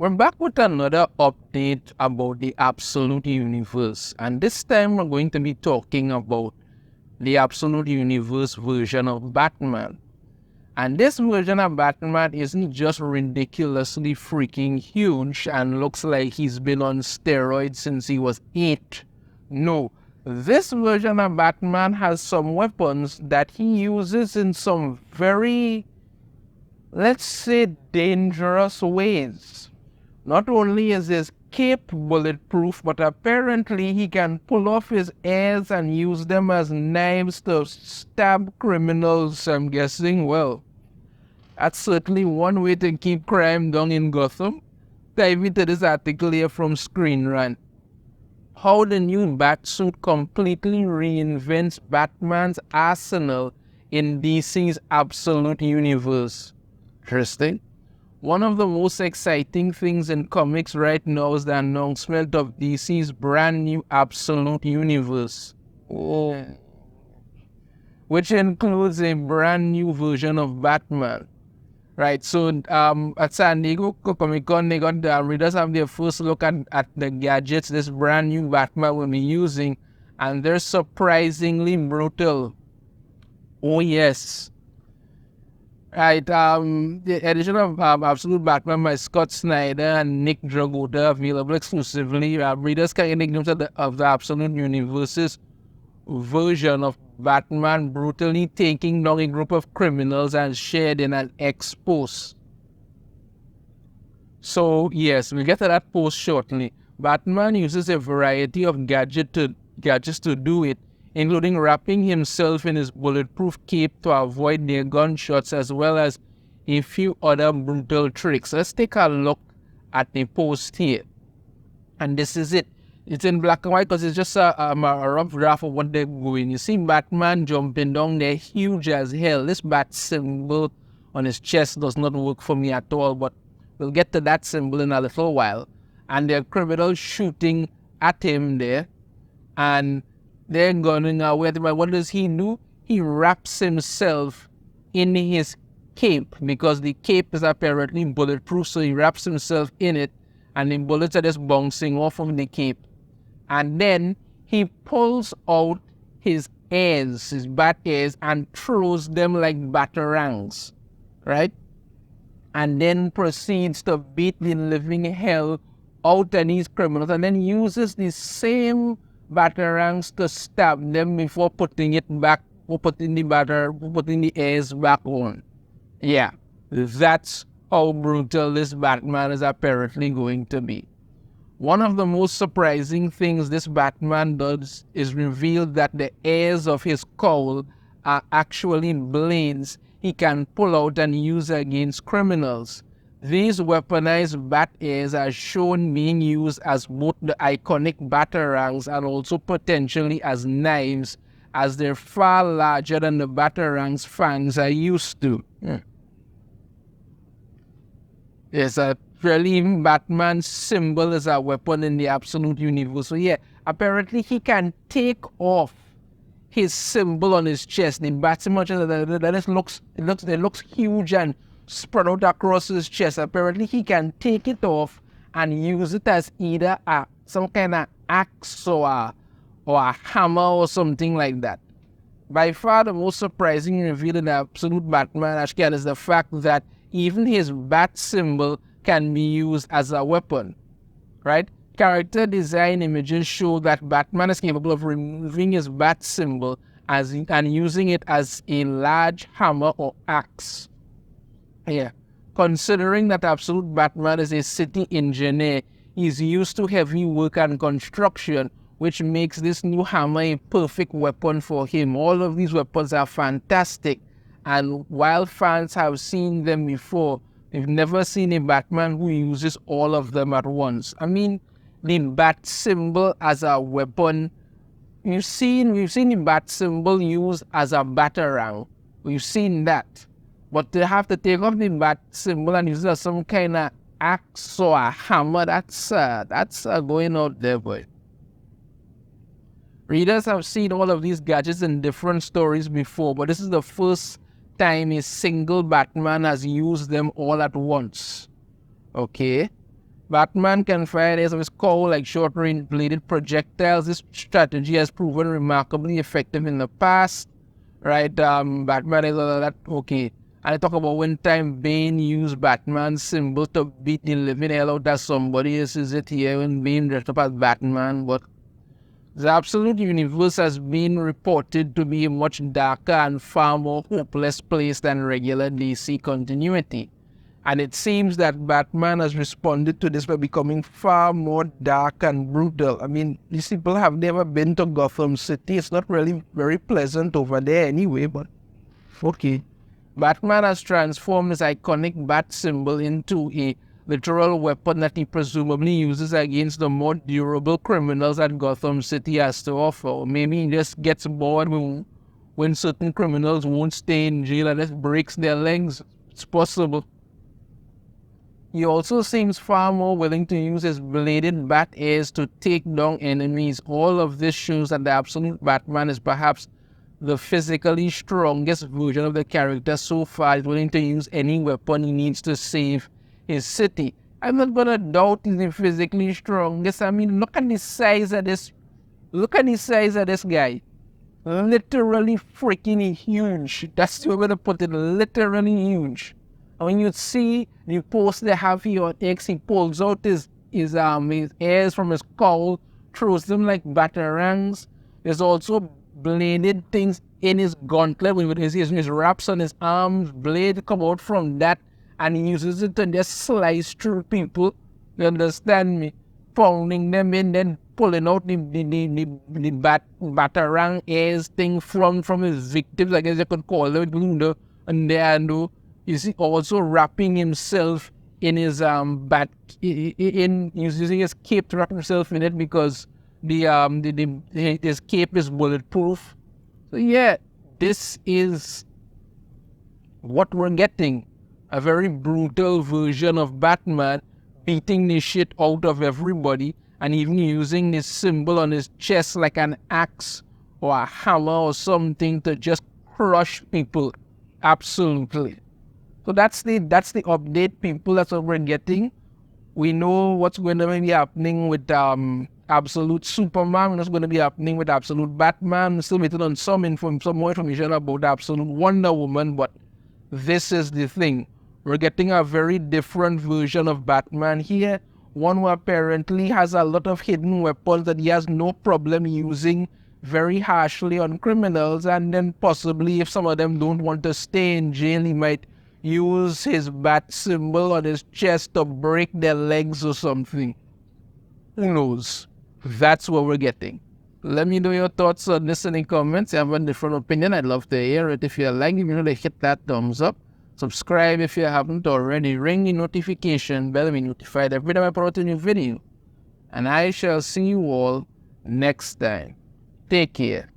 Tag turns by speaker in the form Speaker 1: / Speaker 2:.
Speaker 1: We're back with another update about the Absolute Universe, and this time we're going to be talking about the Absolute Universe version of Batman. And this version of Batman isn't just ridiculously freaking huge and looks like he's been on steroids since he was 8. No, this version of Batman has some weapons that he uses in some very, let's say, dangerous ways. Not only is his cape bulletproof, but apparently he can pull off his ears and use them as knives to stab criminals, I'm guessing. Well, that's certainly one way to keep crime down in Gotham. Dive into this article here from Screen Rant. How the new Batsuit completely reinvents Batman's arsenal in DC's Absolute Universe. Interesting. One of the most exciting things in comics right now is the announcement of DC's brand new Absolute Universe, which includes a brand new version of Batman. Right, so at San Diego Comic Con, they got the readers have their first look at the gadgets this brand new Batman will be using, and they're surprisingly brutal. Oh yes. Right, the edition of Absolute Batman by Scott Snyder and Nick Dragotta available exclusively. Readers can get a glimpse of the Absolute Universe's version of Batman brutally taking down a group of criminals and shared in an X-post. So yes, we'll get to that post shortly. Batman uses a variety of gadgets to do it, including wrapping himself in his bulletproof cape to avoid their gunshots, as well as a few other brutal tricks. Let's take a look at the post here. And this is it. It's in black and white because it's just a rough draft of what they're doing. You see Batman jumping down there, huge as hell. This bat symbol on his chest does not work for me at all, but we'll get to that symbol in a little while. And there are criminals shooting at him there, and they're gunning away. But what does he do? He wraps himself in his cape because the cape is apparently bulletproof, so he wraps himself in it, and the bullets are just bouncing off of the cape. And then he pulls out his ears, his bat ears, and throws them like batarangs, right? And then proceeds to beat the living hell out of these criminals, and then uses the same batarangs to stab them before putting it back, or putting the ears back on. Yeah, that's how brutal this Batman is apparently going to be. One of the most surprising things this Batman does is reveal that the ears of his cowl are actually blades he can pull out and use against criminals. These weaponized bat ears are shown being used as both the iconic batarangs and also potentially as knives, as they're far larger than the batarang's fangs are used to. There's a really Batman's symbol as a weapon in the Absolute Universe. So yeah, apparently he can take off his symbol on his chest. The bat symbol that looks huge and spread out across his chest. Apparently he can take it off and use it as either some kind of axe or a hammer or something like that. By far the most surprising reveal in the Absolute Batman Ashcan is the fact that even his bat symbol can be used as a weapon, right? Character design images show that Batman is capable of removing his bat symbol and using it as a large hammer or axe. Yeah, considering that Absolute Batman is a city engineer, he's used to heavy work and construction, which makes this new hammer a perfect weapon for him. All of these weapons are fantastic, and while fans have seen them before, they've never seen a Batman who uses all of them at once. I mean, the bat symbol as a weapon, we've seen the bat symbol used as a batarang. We've seen that. But to have to take off the bat symbol and use it as some kind of axe or a hammer, that's going out there, boy. Readers have seen all of these gadgets in different stories before, but this is the first time a single Batman has used them all at once. Okay? Batman can fire his of his cowl like short-range bladed projectiles. This strategy has proven remarkably effective in the past. Right, Batman is all of that. Okay. And I talk about one time Bane used Batman's symbol to beat the living hell out of somebody. This is it here when Bane dressed up as Batman. But the Absolute Universe has been reported to be a much darker and far more hopeless place than regular DC continuity. And it seems that Batman has responded to this by becoming far more dark and brutal. I mean, these people have never been to Gotham City. It's not really very pleasant over there anyway, but okay. Batman has transformed his iconic bat symbol into a literal weapon that he presumably uses against the more durable criminals that Gotham City has to offer. Or maybe he just gets bored when certain criminals won't stay in jail and just breaks their legs. It's possible. He also seems far more willing to use his bladed bat ears to take down enemies. All of this shows that the Absolute Batman is perhaps the physically strongest version of the character so far. He's willing to use any weapon he needs to save his city. I'm not gonna doubt he's the physically strongest. I mean, look at the size of this. Look at the size of this guy. Literally freaking huge. That's the way I'm gonna put it. Literally huge. And when you see the post they have here on X, he pulls out his ears from his cowl, throws them like batarangs. There's also bladed things in his gauntlet with his wraps on his arms. Blade come out from that, and he uses it to just slice through people. You understand me? Pounding them in, then pulling out the batarang ears thing from his victims, I guess you could call it, and there. You see, also wrapping himself in his he's using his cape to wrap himself in it because his cape is bulletproof. So yeah, this is what we're getting. A very brutal version of Batman beating the shit out of everybody and even using this symbol on his chest like an axe or a hammer or something to just crush people. Absolutely. So that's the update, people. That's what we're getting. We know what's going to be happening with Absolute Superman. What's going to be happening with Absolute Batman. I'm still waiting on some more information about Absolute Wonder Woman. But this is the thing. We're getting a very different version of Batman here. One who apparently has a lot of hidden weapons that he has no problem using very harshly on criminals. And then possibly if some of them don't want to stay in jail, he might use his bat symbol on his chest to break their legs or something. Who knows? That's what we're getting. Let me know your thoughts on this in the comments. If you have a different opinion, I'd love to hear it. If you like, if you know to hit that thumbs up. Subscribe if you haven't already. Ring the notification bell to be notified every time I put out a new video. And I shall see you all next time. Take care.